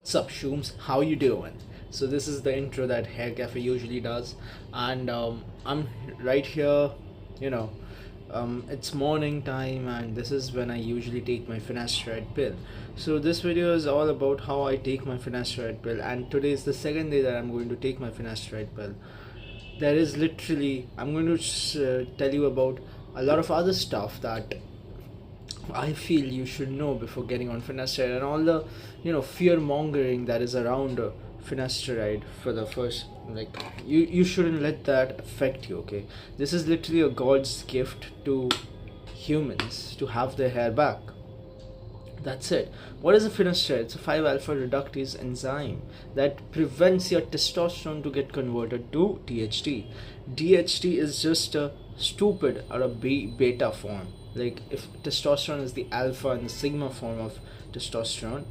What's up, Shooms? How you doing? So this is the intro that Hair Cafe usually does, and I'm right here. You know, it's morning time, and this is when I usually take my finasteride pill. So this video is all about how I take my finasteride pill, and today is the second day that I'm going to take my finasteride pill. There is literally I'm going to tell you about a lot of other stuff that I feel you should know before getting on finasteride, and all the fear mongering that is around finasteride for the first, like, you shouldn't let that affect you. Okay, this is literally a God's gift to humans to have their hair back. That's it. What is a finasteride? It's a 5 alpha reductase enzyme that prevents your testosterone to get converted to DHT. DHT is just a stupid or a beta form. Like, if testosterone is the alpha and the sigma form of testosterone,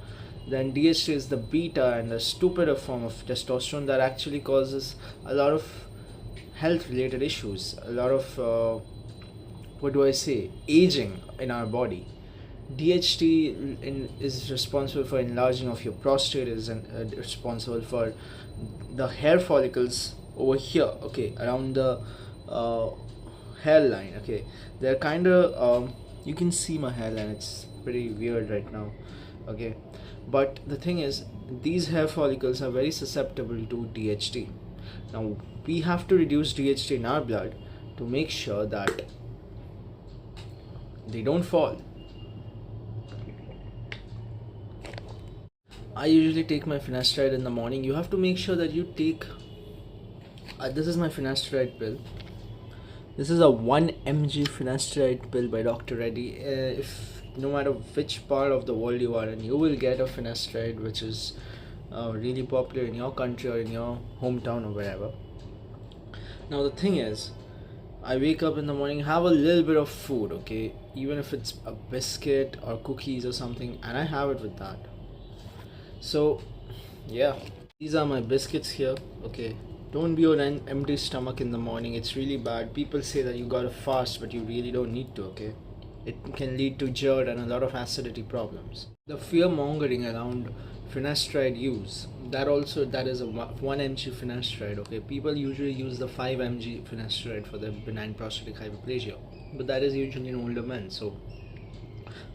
then DHT is the beta and the stupider form of testosterone that actually causes a lot of health related issues, a lot of what do I say, aging in our body. DHT is responsible for enlarging of your prostate, is responsible for the hair follicles over here, okay, around the uh, hairline. Okay, they're kind of you can see my hairline, it's pretty weird right now. Okay, but the thing is, these hair follicles are very susceptible to DHT. Now we have to reduce DHT in our blood to make sure that they don't fall. I usually take my finasteride in the morning. You have to make sure that you take this is my finasteride pill. This is a 1 mg finasteride pill by Dr. Reddy. If no matter which part of the world you are in, you will get a finasteride which is really popular in your country or in your hometown or wherever. Now the thing is, I wake up in the morning, have a little bit of food, okay, even if it's a biscuit or cookies or something, and I have it with that. So yeah, these are my biscuits here. Okay, don't be on an empty stomach in the morning, it's really bad. People say that you gotta fast, but you really don't need to. Okay, it can lead to GERD and a lot of acidity problems. The fear mongering around finasteride use, that is a 1 mg finasteride. Okay, people usually use the 5 mg finasteride for their benign prostatic hyperplasia, but that is usually in older men. So,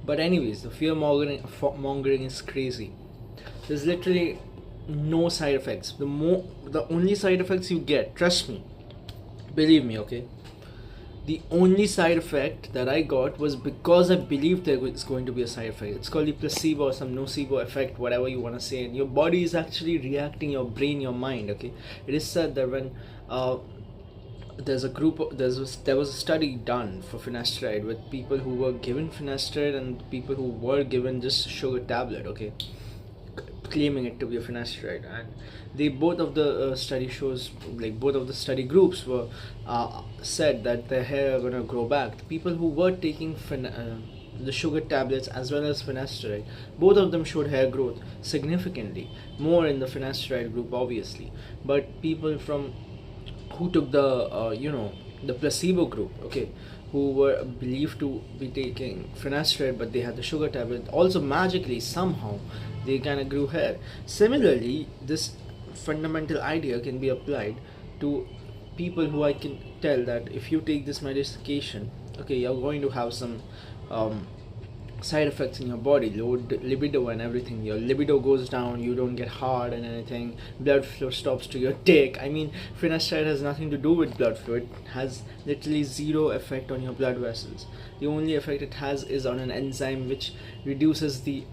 but anyways, the fear mongering is crazy. There's literally no side effects. The only side effects you get, trust me, believe me, okay, the only side effect that I got was because I believed there was going to be a side effect. It's called the placebo or some nocebo effect, whatever you want to say, and your body is actually reacting, your brain, your mind. Okay, it is said that when there was a study done for finasteride with people who were given finasteride and people who were given just a sugar tablet. Okay, claiming it to be a finasteride, and they both of the study shows, like both of the study groups were said that their hair are gonna grow back. The people who were taking the sugar tablets as well as finasteride, both of them showed hair growth significantly more in the finasteride group, obviously. But people from who took the the placebo group, okay, who were believed to be taking finasteride but they had the sugar tablet, also magically somehow they kind of grew hair. Similarly, this fundamental idea can be applied to people who I can tell that if you take this medication, okay, you're going to have some side effects in your body, low libido and everything. Your libido goes down, you don't get hard and anything, blood flow stops to your dick. I mean, finasteride has nothing to do with blood flow. It has literally zero effect on your blood vessels. The only effect it has is on an enzyme which reduces the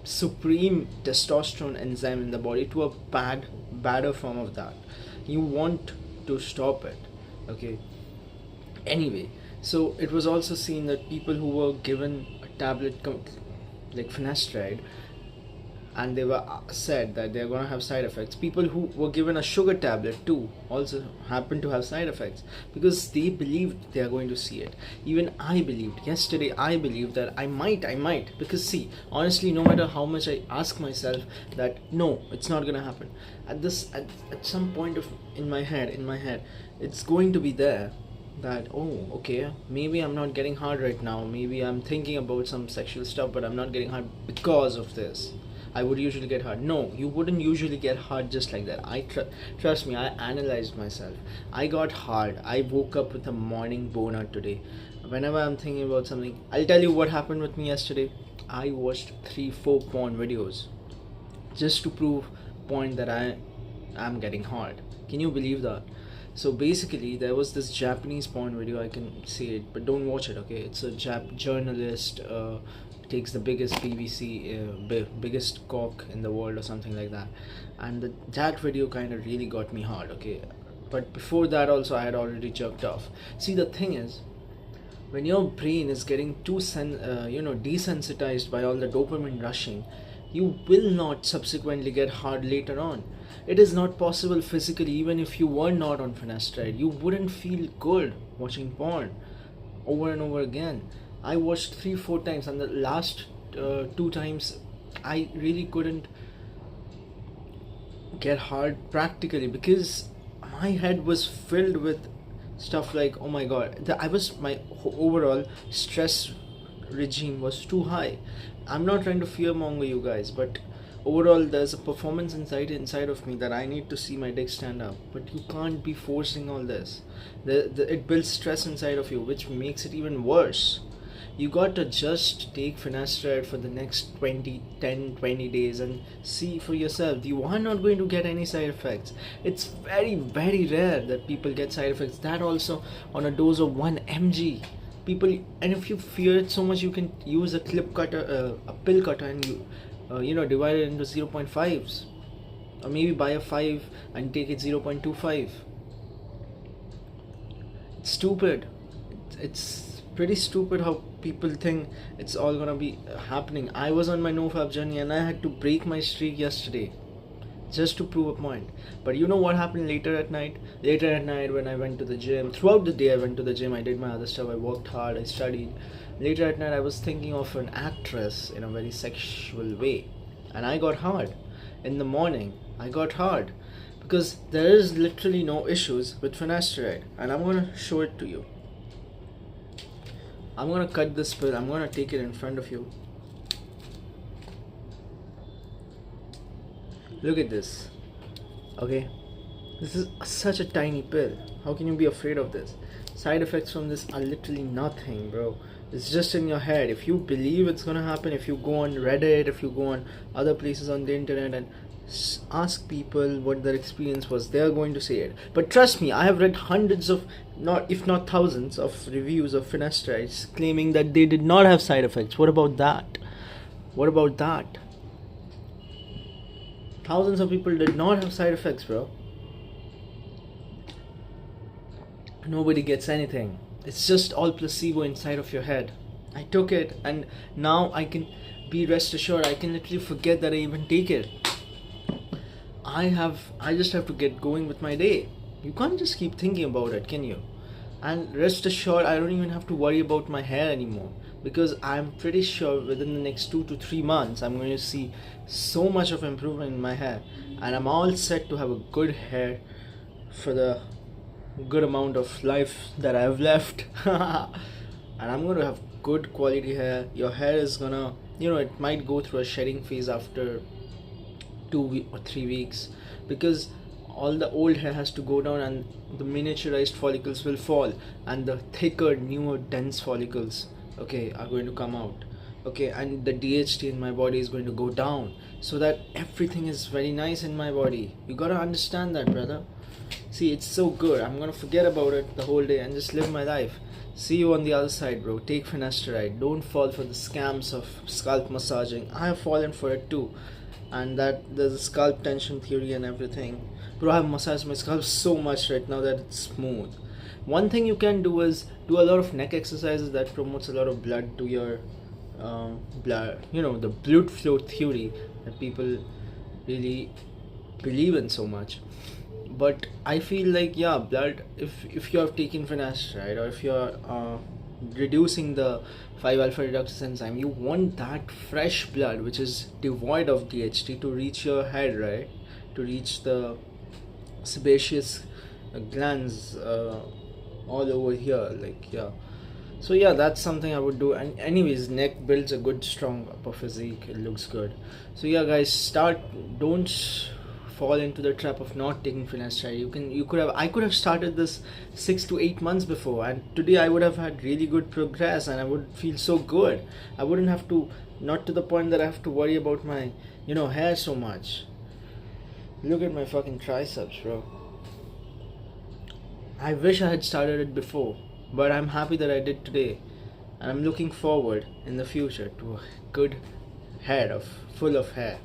supreme testosterone enzyme in the body to a badder form of that. You want to stop it. Okay, anyway, so it was also seen that people who were given a tablet like finasteride, and they were said that they're going to have side effects. People who were given a sugar tablet too also happened to have side effects because they believed they are going to see it. Even I believed yesterday, I believed that I might, because see, honestly, no matter how much I ask myself that no, it's not going to happen, at some point of in my head it's going to be there that, oh, okay, maybe I'm not getting hard right now, maybe I'm thinking about some sexual stuff but I'm not getting hard because of this. I would usually get hard. No, you wouldn't usually get hard just like that. Trust me, I analyzed myself. I got hard. I woke up with a morning boner today. Whenever I'm thinking about something, I'll tell you what happened with me yesterday. I watched 3-4 porn videos just to prove point that I am getting hard. Can you believe that? So basically, there was this Japanese porn video. I can say it, but don't watch it. Okay, it's a journalist takes the biggest PVC, biggest cock in the world or something like that, and that video kind of really got me hard. Okay, but before that also I had already jerked off. See, the thing is, when your brain is getting too desensitized by all the dopamine rushing, you will not subsequently get hard later on. It is not possible physically. Even if you were not on finasteride, you wouldn't feel good watching porn over and over again. I watched 3-4 times, and the last 2 times I really couldn't get hard practically, because my head was filled with stuff like, oh my god, my overall stress regime was too high. I'm not trying to fearmonger you guys, but overall there's a performance inside of me that I need to see my dick stand up. But you can't be forcing all this. It builds stress inside of you, which makes it even worse. You got to just take finasteride for the next 20 days and see for yourself. You are not going to get any side effects. It's very, very rare that people get side effects, that also on a dose of 1 mg. People, and if you fear it so much, you can use a pill cutter, and you divide it into 0.5s, or maybe buy a 5 and take it 0.25. It's stupid. It's pretty stupid how people think it's all gonna be happening. I was on my nofap journey and I had to break my streak yesterday just to prove a point. But you know what happened later at night? Later at night, when I went to the gym, throughout the day I went to the gym, I did my other stuff, I worked hard, I studied. Later at night I was thinking of an actress in a very sexual way, and I got hard. In the morning I got hard, because there is literally no issues with finasteride, and I'm gonna show it to you. I'm gonna cut this pill, I'm gonna take it in front of you. Look at this. Okay, this is such a tiny pill. How can you be afraid of this? Side effects from this are literally nothing, bro. It's just in your head. If you believe it's gonna happen, if you go on Reddit, if you go on other places on the internet and ask people what their experience was, they are going to say it. But trust me, I have read hundreds of, if not thousands of reviews of finasterides claiming that they did not have side effects. What about that? What about that? Thousands of people did not have side effects, bro. Nobody gets anything. It's just all placebo inside of your head. I took it, and now I can be rest assured, I can literally forget that I even take it. I just have to get going with my day. You can't just keep thinking about it, can you? And rest assured, I don't even have to worry about my hair anymore, because I'm pretty sure within the next 2 to 3 months I'm going to see so much of improvement in my hair, and I'm all set to have a good hair for the good amount of life that I have left. And I'm going to have good quality hair. Your hair is gonna, it might go through a shedding phase after 2 or 3 weeks, because all the old hair has to go down and the miniaturized follicles will fall, and the thicker, newer, dense follicles, okay, are going to come out. Okay, and the DHT in my body is going to go down, so that everything is very nice in my body. You gotta understand that, brother. See, it's so good. I'm gonna forget about it the whole day and just live my life. See you on the other side, bro. Take finasteride. Don't fall for the scams of scalp massaging. I have fallen for it too, and that there's a scalp tension theory and everything. Bro, I have massaged my scalp so much right now that it's smooth. One thing you can do is do a lot of neck exercises that promotes a lot of blood to your blood. The blood flow theory that people really believe in so much. But I feel like, yeah, blood, if you have taken finasteride, or if you're reducing the 5-alpha reductase enzyme, you want that fresh blood which is devoid of DHT to reach your head, right? To reach the sebaceous glands all over here, like, yeah. So yeah, that's something I would do. And anyways, neck builds a good strong upper physique. It looks good. So yeah, guys, don't fall into the trap of not taking finasteride. I could have started this 6 to 8 months before, and today I would have had really good progress, and I would feel so good. I wouldn't have to, not to the point that I have to worry about my hair so much. Look at my fucking triceps, bro. I wish I had started it before, but I'm happy that I did today, and I'm looking forward in the future to a good head of full of hair.